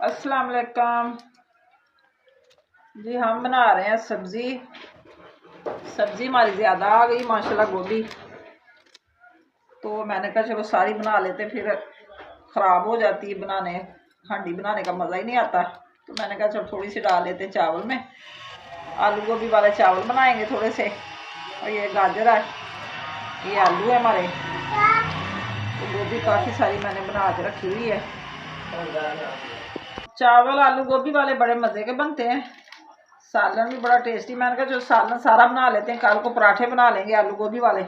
अस्सलाम वालेकुम जी। हम बना रहे हैं सब्ज़ी। सब्ज़ी हमारी ज़्यादा आ गई माशाल्लाह गोभी, तो मैंने कहा चलो सारी बना लेते, फिर ख़राब हो जाती है बनाने, हांडी बनाने का मज़ा ही नहीं आता। तो मैंने कहा चलो थोड़ी सी डाल लेते चावल में। आलू गोभी वाले चावल बनाएंगे थोड़े से। और ये गाजर है, ये आलू है हमारे, तो गोभी काफ़ी सारी मैंने बना के रखी हुई है। चावल आलू गोभी वाले बड़े मज़े के बनते हैं, सालन भी बड़ा टेस्टी। मैंने कहा जो सालन सारा बना लेते हैं, कल को पराठे बना लेंगे आलू गोभी वाले,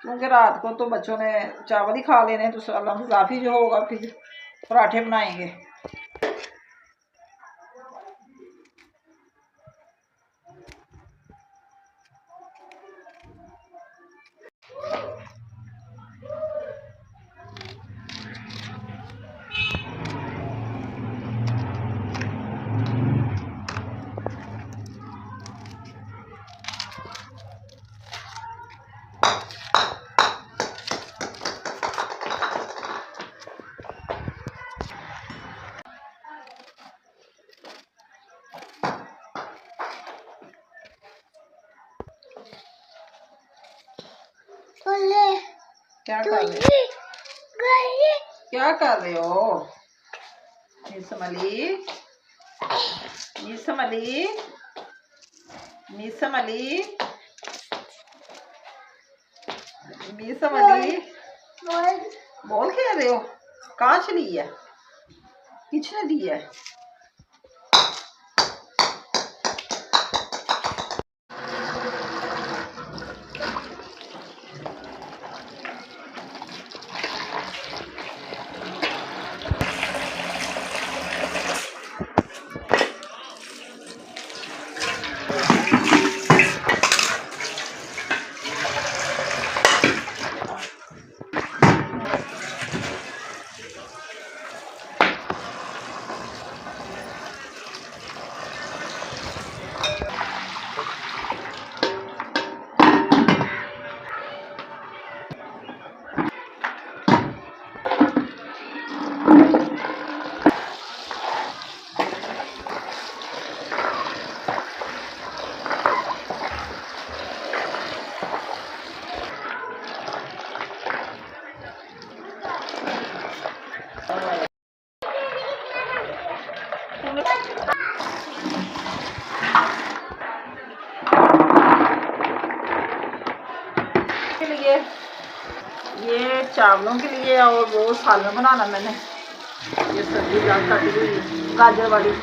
क्योंकि रात को तो बच्चों ने चावल ही खा लेने, तो सालन काफ़ी जो होगा फिर पराठे बनाएंगे। क्या कर रहे हो? क्या कर रहे हो? मिसमली मिसमली मिसमली मिसमली बॉल खेल रहे हो? कहाँ चली है? किसने दी है? के लिए ये चावलों के लिए, और वो सालन बनाना मैंने ये सब्जी काटी हुई गाजर वाली।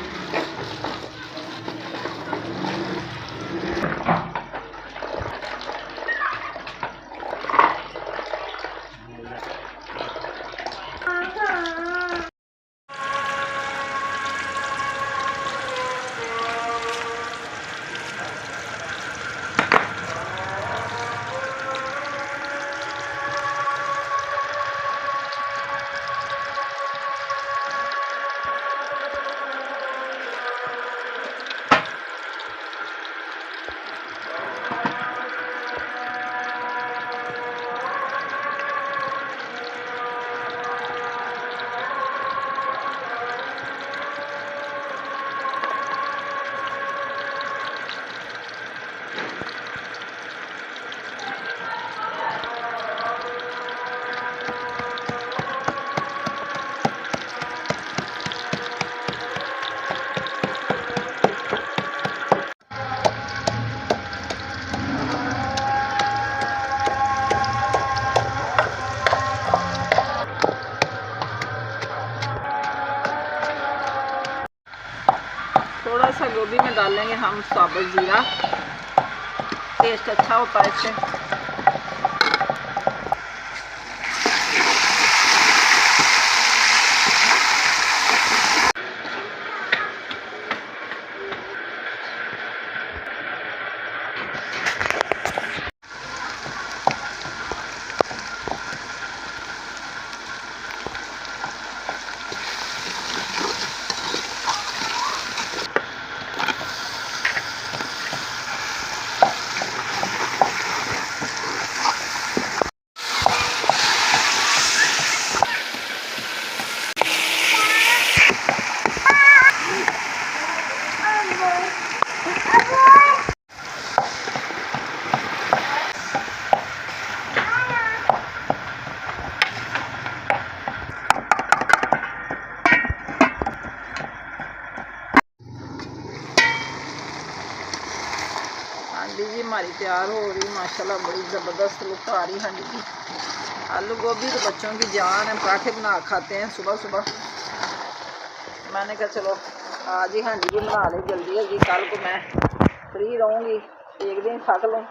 थोड़ा सा गोभी में डालेंगे हम साबुत ज़ीरा, टेस्ट अच्छा होता है इससे। तैयार हो रही माशाल्लाह, बड़ी ज़बरदस्त लुक आ रही हांडी की। आलू गोभी तो बच्चों की जान है, पराठे बना खाते हैं सुबह सुबह। मैंने कहा चलो आज ही हांडी भी बना लें जल्दी जल्दी, कल को मैं फ्री रहूँगी, एक दिन थक लूँ।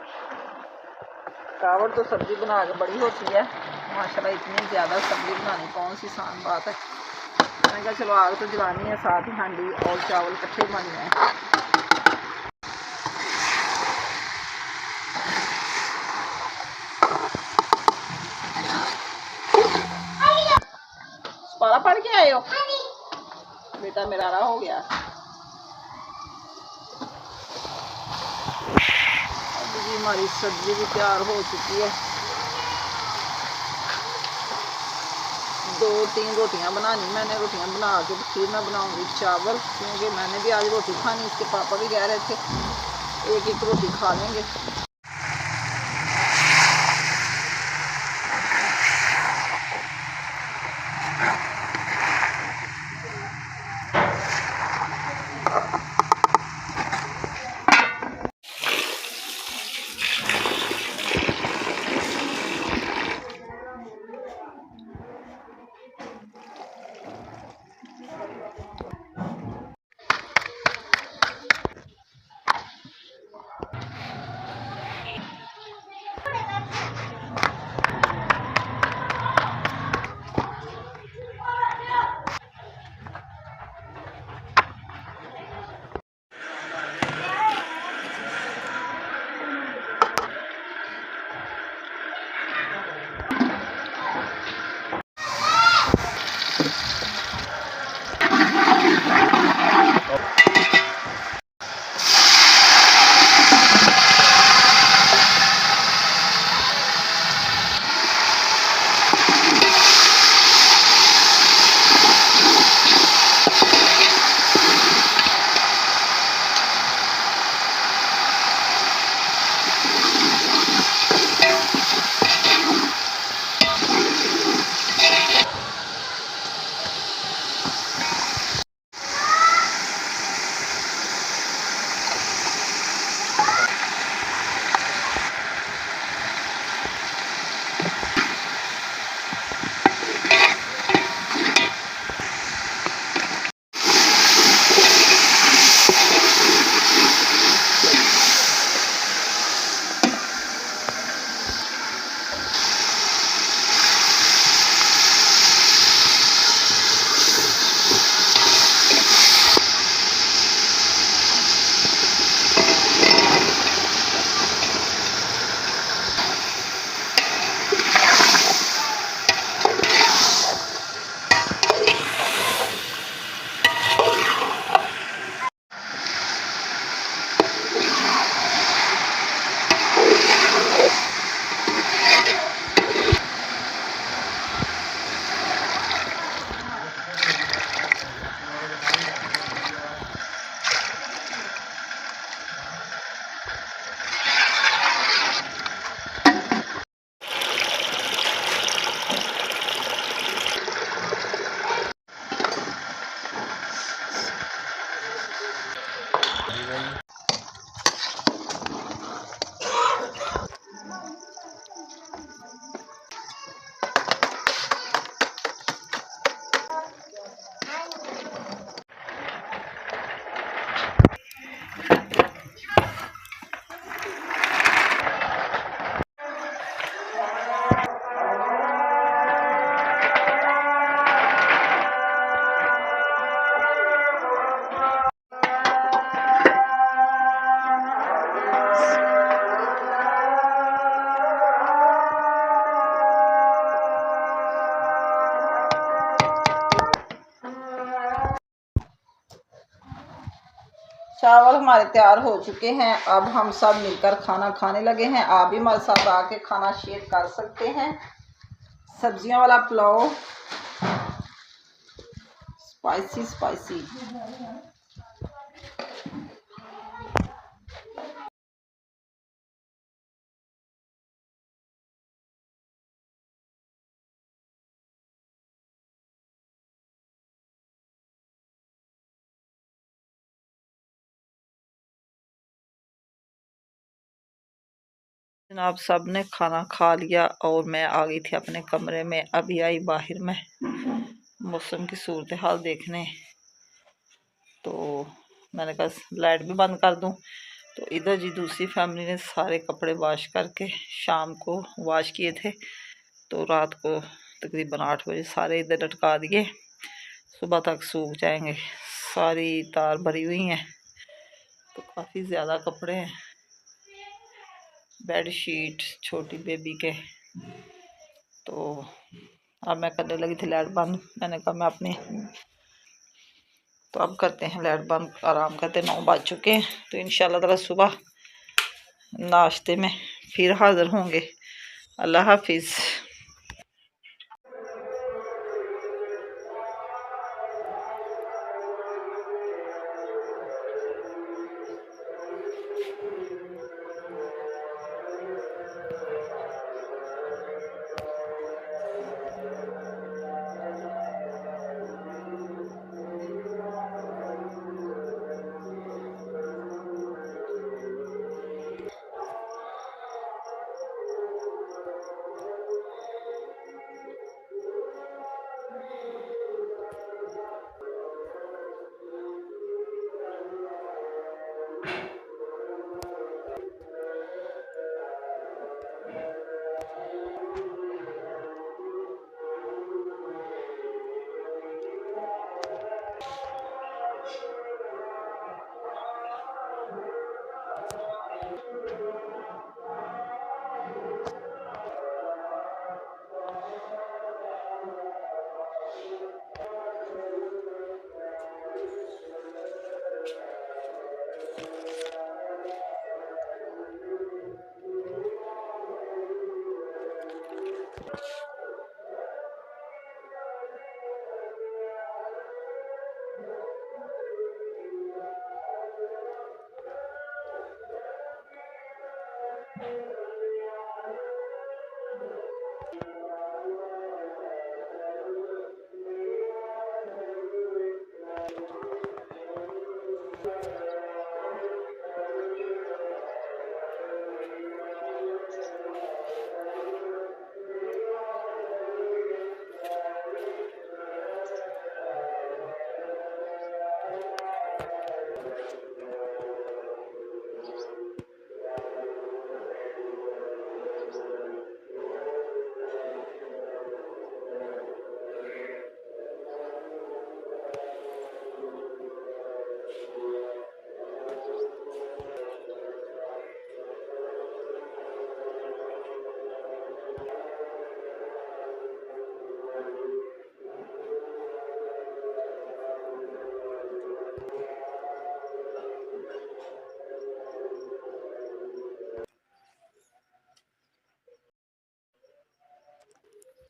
कावड़ तो सब्ज़ी बना के बड़ी होती है माशाल्लाह, इतनी ज़्यादा सब्ज़ी बनानी कौन सी आसान बात है। मैंने कहा चलो आग तो जलानी है, साथ ही हांडी और चावल इकट्ठे बनाने हैं। पारा पढ़ के आए हो बेटा, मेरा रहा हो गया। अभी जी हमारी सब्जी भी तैयार हो चुकी है। 2-3 रोटियां बनानी मैंने, रोटियां बना के फिर मैं बनाऊंगी चावल, क्योंकि मैंने भी आज रोटी खानी, इसके पापा भी कह रहे थे एक एक रोटी खा लेंगे। चावल हमारे तैयार हो चुके हैं, अब हम सब मिलकर खाना खाने लगे हैं। आप भी हमारे साथ आके खाना शेयर कर सकते हैं। सब्जियों वाला पुलाव स्पाइसी स्पाइसी। आप सब ने खाना खा लिया और मैं आ गई थी अपने कमरे में। अभी आई बाहर में मौसम की सूरत हाल देखने, तो मैंने कहा लाइट भी बंद कर दूं। तो इधर जी दूसरी फैमिली ने सारे कपड़े वॉश करके शाम को वॉश किए थे, तो रात को तकरीबन 8 बजे सारे इधर लटका दिए, सुबह तक सूख जाएंगे। सारी तार भरी हुई हैं, तो काफ़ी ज़्यादा कपड़े हैं। बेड शीट छोटी बेबी के। तो अब मैं करने लगी थी लाइट बंद। मैंने कहा मैं अपनी, तो अब करते हैं लाइट बंद, आराम करते। 9 बज चुके हैं, तो इंशाल्लाह ताला सुबह नाश्ते में फिर हाज़िर होंगे। अल्लाह हाफिज़।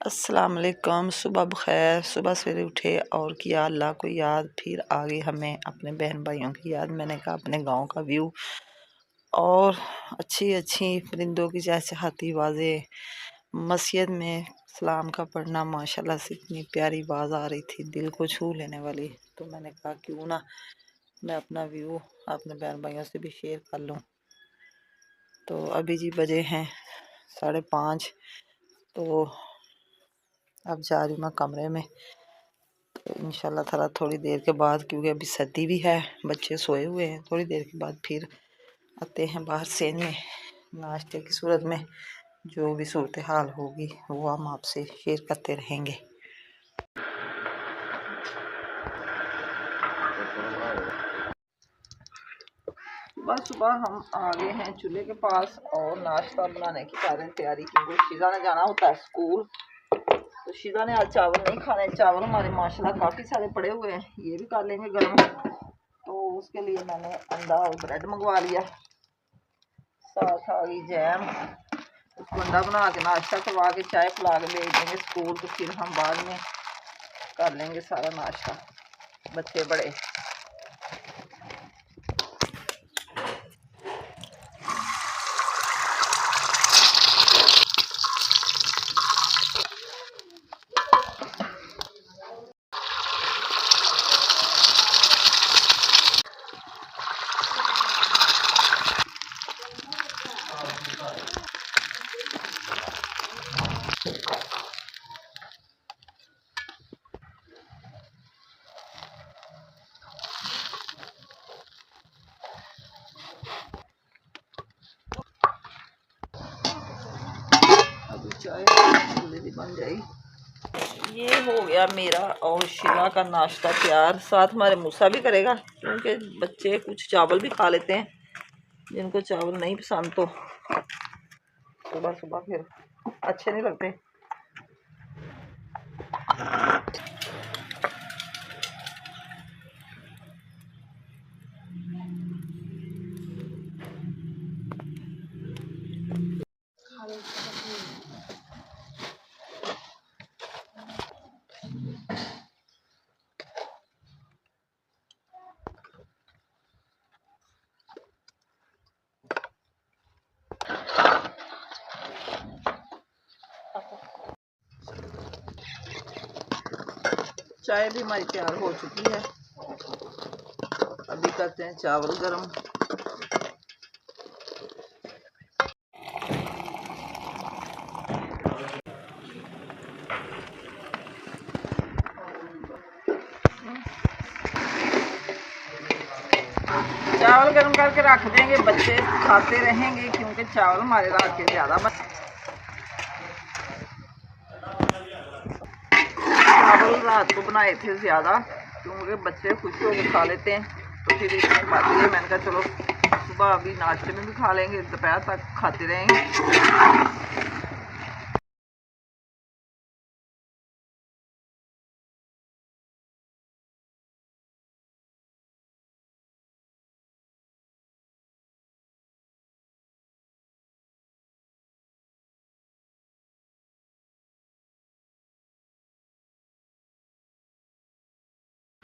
अस्सलाम वालेकुम। सुबह बखैर। सुबह सवेरे उठे और किया अल्लाह को याद, फिर आगे हमें अपने बहन भाइयों की याद। मैंने कहा अपने गांव का व्यू और अच्छी अच्छी परिंदों की चहचहाती आवाज़ें, मस्जिद में सलाम का पढ़ना, माशाल्लाह से इतनी प्यारी आवाज़ आ रही थी, दिल को छू लेने वाली। तो मैंने कहा क्यों ना मैं अपना व्यू अपने बहन भाइयों से भी शेयर कर लूँ। तो अभी जी बजे हैं 5:30। तो अब जा रही हूँ मैं कमरे में। तो इंशाल्लाह ताला थोड़ी देर के बाद, क्योंकि अभी सर्दी भी है, बच्चे सोए हुए हैं, थोड़ी देर के बाद फिर आते हैं बाहर से में नाश्ते की सूरत में। जो भी सूरत हाल होगी वो हम आपसे शेयर करते रहेंगे। सुबह सुबह हम आ गए हैं चूल्हे के पास और नाश्ता बनाने की कर रहे हैं तैयारी, क्योंकि शीजा ने जाना होता है स्कूल। तो शीजा ने आज चावल नहीं खाने। चावल हमारे माशाल्लाह काफ़ी सारे पड़े हुए हैं, ये भी कर लेंगे गर्म। तो उसके लिए मैंने अंडा और ब्रेड मंगवा लिया, साथ आ गई जैम। उसको अंडा बना के नाश्ता करवा के चाय पिला के भेज देंगे स्कूल। तो फिर हम बाद में कर लेंगे सारा नाश्ता, बच्चे बड़े। चाय जल्दी बन जाएगी। ये हो गया मेरा और शिला का नाश्ता तैयार। साथ हमारे मूसा भी करेगा क्योंकि बच्चे कुछ चावल भी खा लेते हैं, जिनको चावल नहीं पसंद तो सुबह सुबह फिर अच्छे नहीं लगते। चाय भी हमारी तैयार हो चुकी है। अभी करते हैं चावल गरम। चावल गरम करके रख देंगे, बच्चे खाते रहेंगे क्योंकि चावल हमारे रात के ज़्यादा चावल रात को बनाए थे ज़्यादा क्योंकि बच्चे खुश होकर खा लेते हैं, तो फिर इसमें बाकी है। मैंने कहा चलो सुबह अभी नाश्ते में भी खा लेंगे, दोपहर तक खाते रहेंगे।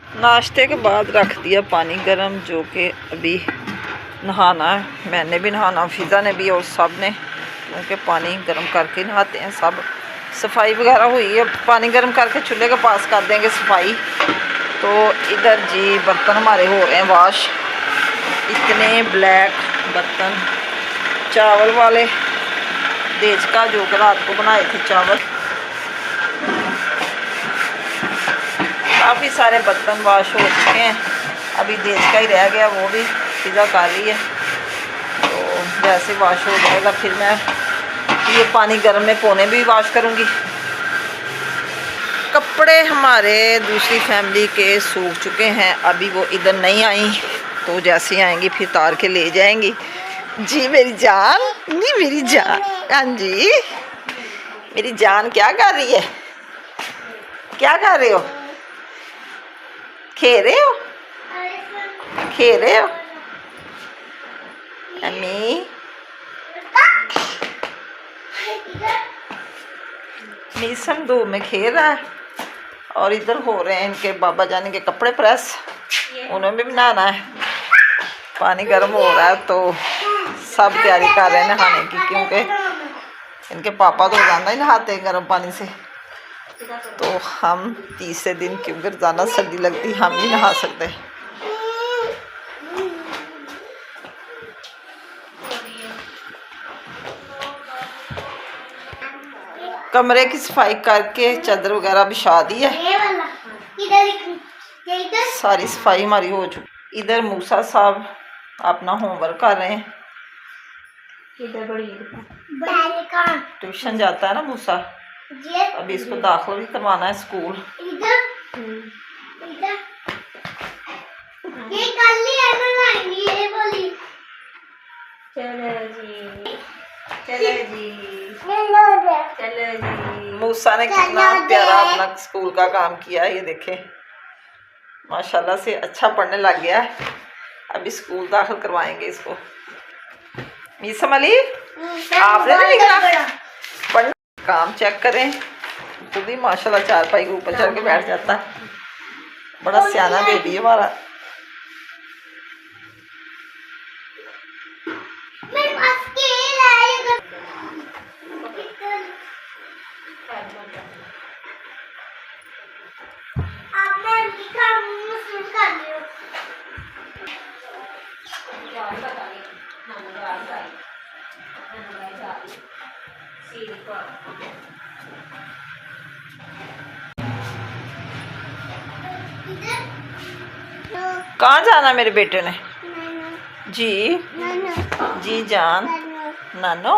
नाश्ते के बाद रख दिया पानी गरम, जो कि अभी नहाना है। मैंने भी नहाना, फिज़ा ने भी, और सब ने, क्योंकि पानी गर्म करके नहाते हैं सब। सफाई वगैरह हुई है, पानी गर्म करके चूल्हे के पास कर देंगे सफाई। तो इधर जी बर्तन हमारे हो रहे हैं वाश। इतने ब्लैक बर्तन, चावल वाले देज का जो कि रात को बनाए थे चावल, काफ़ी सारे बर्तन वाश हो चुके हैं। अभी देश का ही रह गया, वो भी फिज़ा कर रही है। तो जैसे वाश हो जाएगा फिर मैं ये पानी गर्म में पोने भी वाश करूँगी। कपड़े हमारे दूसरी फैमिली के सूख चुके हैं, अभी वो इधर नहीं आई, तो जैसे आएंगी फिर तार के ले जाएंगी। जी मेरी जान, नहीं मेरी जान, हाँ जी मेरी जान, क्या कर रही है, क्या कर रहे हो, खेल रहे हो, खेल रहे हो अम्मी? मीसम धूप में खेल रहा है और इधर हो रहे हैं इनके बाबा जाने के कपड़े प्रेस, उन्हें भी नहाना है। पानी गर्म हो रहा है तो सब तैयारी कर रहे हैं नहाने की, क्योंकि इनके पापा तो रोजाना ही नहाते हैं गर्म पानी से। तो हम तीसरे दिन, क्योंकि रोजाना सर्दी लगती, हम नहीं नहा सकते। कमरे की सफाई करके चादर वगैरह बिछा दी है, सारी सफाई हमारी हो चुकी। इधर मूसा साहब अपना होमवर्क कर रहे हैं। ट्यूशन जाता है ना मूसा, अभी इसको दाखिल भी करवाना है स्कूल। मूसा ने कितना प्यारा अपना स्कूल का काम किया है, ये देखें माशाल्लाह से अच्छा पढ़ने लग गया है। अभी स्कूल दाखिल करवाएंगे इसको। मीसम अली, आपने नहीं लिखना पढ़ना, काम चेक करें, खुद ही माशाल्लाह चारपाई के ऊपर चढ़ के बैठ जाता है। बड़ा सियाना बेबी है हमारा। कहाँ जाना मेरे बेटे ने? जी जी जान, नानो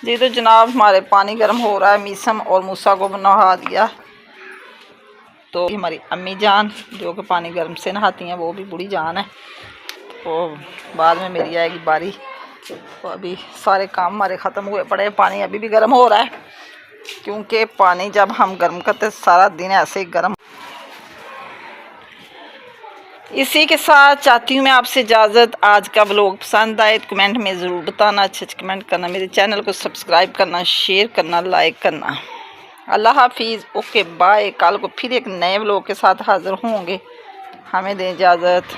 जी तो जनाब हमारे पानी गर्म हो रहा है। मीसम और मूसा को नहा दिया। तो हमारी अम्मी जान जो कि पानी गर्म से नहाती हैं, वो भी बूढ़ी जान है। तो बाद में मेरी आएगी बारी। तो अभी सारे काम हमारे ख़त्म हुए पड़े हैं। पानी अभी भी गर्म हो रहा है, क्योंकि पानी जब हम गर्म करते सारा दिन ऐसे ही गर्म। इसी के साथ चाहती हूँ मैं आपसे इजाज़त। आज का व्लॉग पसंद आए तो कमेंट में ज़रूर बताना, अच्छे कमेंट करना, मेरे चैनल को सब्सक्राइब करना, शेयर करना, लाइक करना। अल्लाह हाफिज़। Okay bye. कल को फिर एक नए व्लॉग के साथ हाज़िर होंगे। हमें दें इजाज़त।